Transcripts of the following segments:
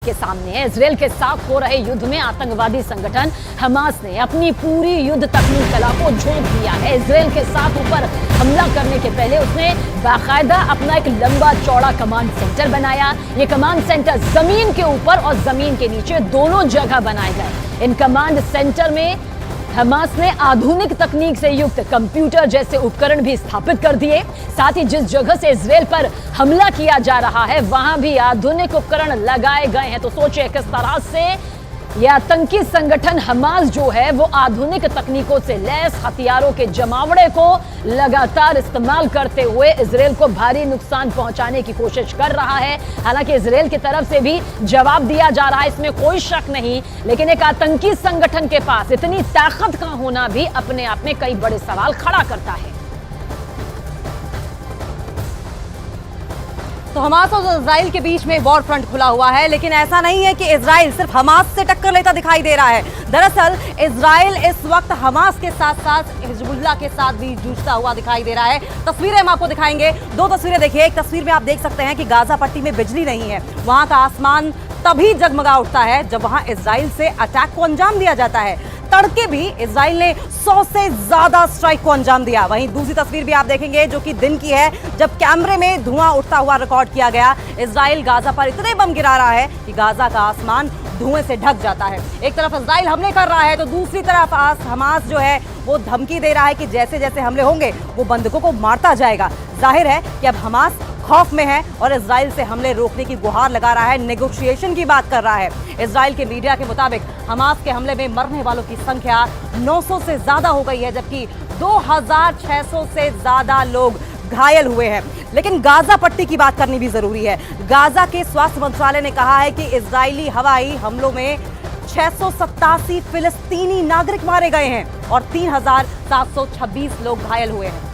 के सामने है। इजराइल के साथ हो रहे युद्ध में आतंकवादी संगठन हमास ने अपनी पूरी युद्ध तकनीक कला को झोंक दिया है। इजराइल के साथ ऊपर हमला करने के पहले उसने बाकायदा अपना एक लंबा चौड़ा कमांड सेंटर बनाया। ये कमांड सेंटर जमीन के ऊपर और जमीन के नीचे दोनों जगह बनाए गए। इन कमांड सेंटर में हमास ने आधुनिक तकनीक से युक्त कंप्यूटर जैसे उपकरण भी स्थापित कर दिए। साथ ही जिस जगह से इजराइल पर हमला किया जा रहा है वहां भी आधुनिक उपकरण लगाए गए हैं। तो सोचिए किस तरह से यह आतंकी संगठन हमास जो है वो आधुनिक तकनीकों से लैस हथियारों के जमावड़े को लगातार इस्तेमाल करते हुए इजराइल को भारी नुकसान पहुंचाने की कोशिश कर रहा है। हालांकि इजराइल की तरफ से भी जवाब दिया जा रहा है, इसमें कोई शक नहीं, लेकिन एक आतंकी संगठन के पास इतनी ताकत का होना भी अपने आप में कई बड़े सवाल खड़ा करता है। तो हमास और इजराइल के बीच में वॉर फ्रंट खुला हुआ है, लेकिन ऐसा नहीं है कि इजराइल सिर्फ हमास से टक्कर लेता दिखाई दे रहा है। दरअसल इजराइल इस वक्त हमास के साथ साथ हिजबुल्लाह के साथ भी जूझता हुआ दिखाई दे रहा है। तस्वीरें हम आपको दिखाएंगे, दो तस्वीरें देखिए। एक तस्वीर में आप देख सकते हैं कि गाजा पट्टी में बिजली नहीं है, वहां का आसमान तभी जगमगा उठता है जब वहां इजराइल से अटैक को अंजाम दिया जाता है। तड़के भी इजराइल ने 100 से ज्यादा स्ट्राइक को अंजाम दिया। वहीं दूसरी तस्वीर भी आप देखेंगे जो कि दिन की है, जब कैमरे में धुआं उठता हुआ रिकॉर्ड किया गया। इजराइल गाजा पर इतने बम गिरा रहा है कि गाजा का आसमान धुएं से ढक जाता है। एक तरफ इजराइल हमले कर रहा है तो दूसरी तरफ हमास जो है वो धमकी दे रहा है कि जैसे जैसे हमले होंगे वो बंधकों को मारता जाएगा। जाहिर है कि अब हमास खौफ में है और इजराइल से हमले रोकने की गुहार लगा रहा है, नेगोशिएशन की बात कर रहा है। इजराइल के मीडिया के मुताबिक हमास के हमले में मरने वालों की संख्या 900 से ज्यादा हो गई है, जबकि 2600 से ज्यादा लोग घायल हुए हैं। लेकिन गाजा पट्टी की बात करनी भी जरूरी है। गाजा के स्वास्थ्य मंत्रालय ने कहा है कि इजरायली हवाई हमलों में 687 फिलिस्तीनी नागरिक मारे गए हैं और 3726 लोग घायल हुए हैं।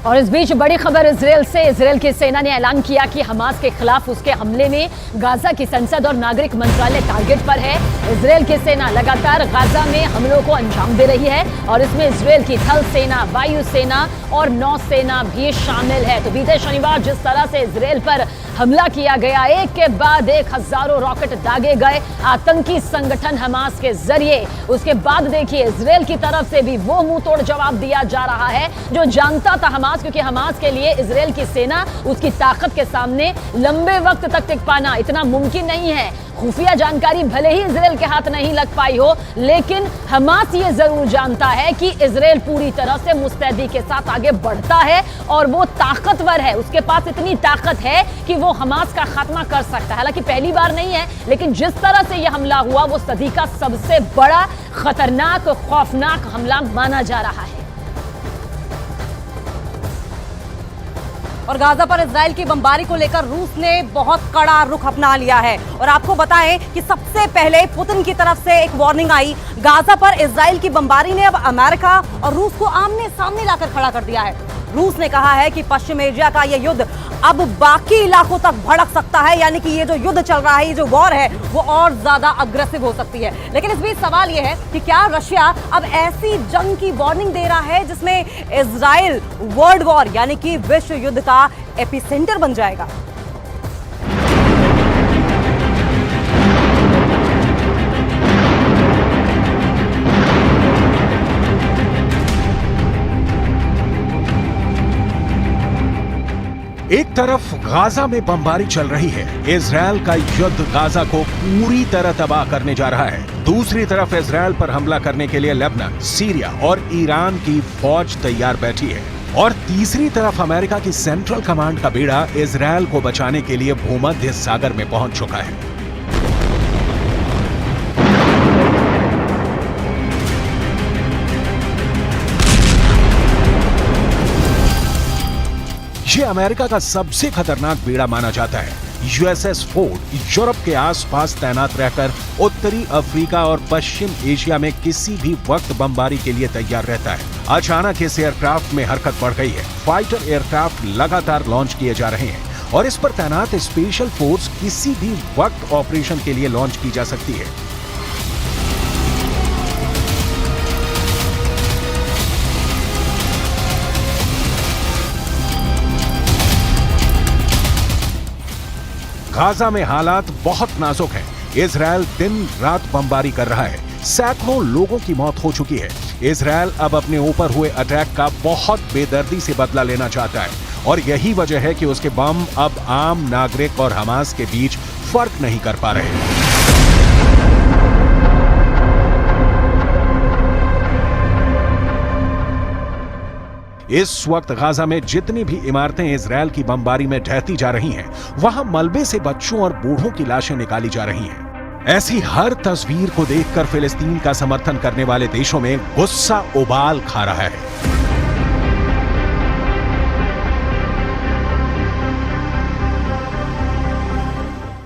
और इस बीच बड़ी खबर इजराइल से। इजराइल की सेना ने ऐलान किया कि हमास के खिलाफ उसके हमले में गाजा की संसद और नागरिक मंत्रालय टारगेट पर है। इजराइल की सेना लगातार गाजा में हमलों को अंजाम दे रही है और इसमें इजराइल की थल सेना, वायु सेना और नौसेना भी शामिल है। तो बीते शनिवार जिस तरह से इजराइल पर हमला किया गया, एक के बाद एक हजारों रॉकेट दागे गए आतंकी संगठन हमास के जरिए, उसके बाद देखिए इजराइल की तरफ से भी वो मुंह तोड़ जवाब दिया जा रहा है जो जानता था हमास, क्योंकि हमास के लिए इजराइल की सेना उसकी ताकत के सामने लंबे वक्त तक टिक पाना इतना मुमकिन नहीं है। खुफिया जानकारी भले ही इजराइल के हाथ नहीं लग पाई हो, लेकिन हमास ये जरूर जानता है कि इजराइल पूरी तरह से मुस्तैदी के साथ आगे बढ़ता है और वो ताकतवर है, उसके पास इतनी ताकत है कि वो हमास का खात्मा कर सकता है। हालांकि पहली बार नहीं है, लेकिन जिस तरह से यह हमला हुआ वो सदी का सबसे बड़ा खतरनाक खौफनाक हमला माना जा रहा है। और गाजा पर इजराइल की बमबारी को लेकर रूस ने बहुत कड़ा रुख अपना लिया है। और आपको बताएं कि सबसे पहले पुतिन की तरफ से एक वार्निंग आई। गाजा पर इजराइल की बमबारी ने अब अमेरिका और रूस को आमने सामने लाकर खड़ा कर दिया है। रूस ने कहा है कि पश्चिम एशिया का यह युद्ध अब बाकी इलाकों तक भड़क सकता है, यानी कि ये जो युद्ध चल रहा है, ये जो वॉर है, वो और ज्यादा अग्रेसिव हो सकती है। लेकिन इस बीच सवाल ये है कि क्या रशिया अब ऐसी जंग की वार्निंग दे रहा है जिसमें इजराइल वर्ल्ड वॉर यानी कि विश्व युद्ध का एपिसेंटर बन जाएगा? एक तरफ गाजा में बमबारी चल रही है, इजराइल का युद्ध गाजा को पूरी तरह तबाह करने जा रहा है। दूसरी तरफ इजराइल पर हमला करने के लिए लेबनान, सीरिया और ईरान की फौज तैयार बैठी है। और तीसरी तरफ अमेरिका की सेंट्रल कमांड का बेड़ा इजराइल को बचाने के लिए भूमध्य सागर में पहुंच चुका है। ये अमेरिका का सबसे खतरनाक बेड़ा माना जाता है। यूएसएस फोर्ड यूरोप के आसपास तैनात रहकर उत्तरी अफ्रीका और पश्चिम एशिया में किसी भी वक्त बमबारी के लिए तैयार रहता है। अचानक इस एयरक्राफ्ट में हरकत बढ़ गई है। फाइटर एयरक्राफ्ट लगातार लॉन्च किए जा रहे हैं और इस पर तैनात स्पेशल फोर्स किसी भी वक्त ऑपरेशन के लिए लॉन्च की जा सकती है। गाजा में हालात बहुत नाजुक हैं। इजरायल दिन रात बमबारी कर रहा है। सैकड़ों लोगों की मौत हो चुकी है। इजरायल अब अपने ऊपर हुए अटैक का बहुत बेदर्दी से बदला लेना चाहता है और यही वजह है कि उसके बम अब आम नागरिक और हमास के बीच फर्क नहीं कर पा रहे। इस वक्त गाजा में जितनी भी इमारतें इजरायल की बमबारी में ढहती जा रही हैं, वहां मलबे से बच्चों और बूढ़ों की लाशें निकाली जा रही हैं। ऐसी हर तस्वीर को देखकर फिलिस्तीन का समर्थन करने वाले देशों में गुस्सा उबाल खा रहा है।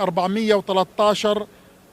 413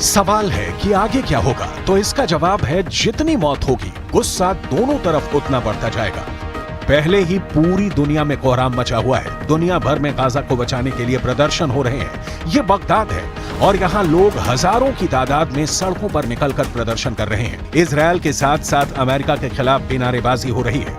सवाल है कि आगे क्या होगा, तो इसका जवाब है जितनी मौत होगी गुस्सा दोनों तरफ उतना बढ़ता जाएगा। पहले ही पूरी दुनिया में कोहराम मचा हुआ है। दुनिया भर में गाजा को बचाने के लिए प्रदर्शन हो रहे हैं। ये बगदाद है और यहाँ लोग हजारों की तादाद में सड़कों पर निकलकर प्रदर्शन कर रहे हैं। इजरायल के साथ साथ अमेरिका के खिलाफ भी नारेबाजी हो रही है।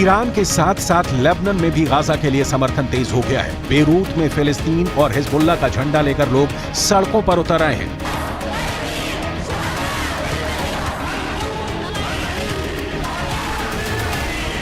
ईरान के साथ साथ लेबनान में भी गाजा के लिए समर्थन तेज हो गया है। बेरूत में फिलिस्तीन और हिजबुल्लाह का झंडा लेकर लोग सड़कों पर उतर आए हैं।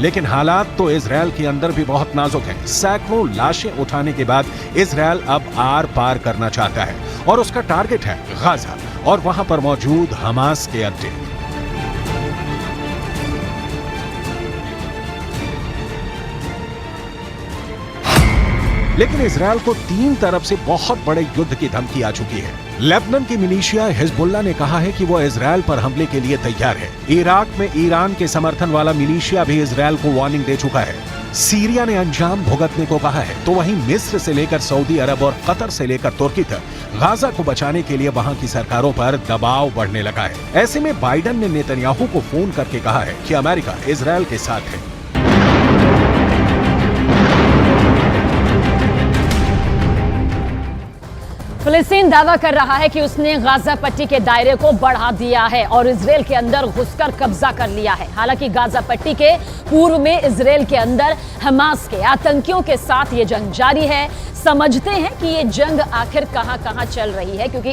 लेकिन हालात तो इजरायल के अंदर भी बहुत नाजुक हैं। सैकड़ों लाशें उठाने के बाद इजरायल अब आर पार करना चाहता है और उसका टारगेट है गाजा और वहां पर मौजूद हमास के अड्डे। लेकिन इजरायल को तीन तरफ से बहुत बड़े युद्ध की धमकी आ चुकी है। लेबनान की मिलिशिया हिजबुल्लाह ने कहा है कि वो इजरायल पर हमले के लिए तैयार है। इराक में ईरान के समर्थन वाला मिलिशिया भी इजरायल को वार्निंग दे चुका है। सीरिया ने अंजाम भुगतने को कहा है, तो वहीं मिस्र से लेकर सऊदी अरब और कतर से लेकर तुर्की तक गाजा को बचाने के लिए वहां की सरकारों पर दबाव बढ़ने लगा है। ऐसे में बाइडेन ने नेतन्याहू को फोन करके कहा है कि अमेरिका इजरायल के साथ है। फिलिस्तीन दावा कर रहा है कि उसने गाजा पट्टी के दायरे को बढ़ा दिया है और इजरायल के अंदर घुसकर कब्जा कर लिया है। हालांकि गाजा पट्टी के पूर्व में इजरायल के अंदर हमास के आतंकियों के साथ ये जंग जारी है। समझते हैं कि ये जंग आखिर कहां-कहां चल रही है, क्योंकि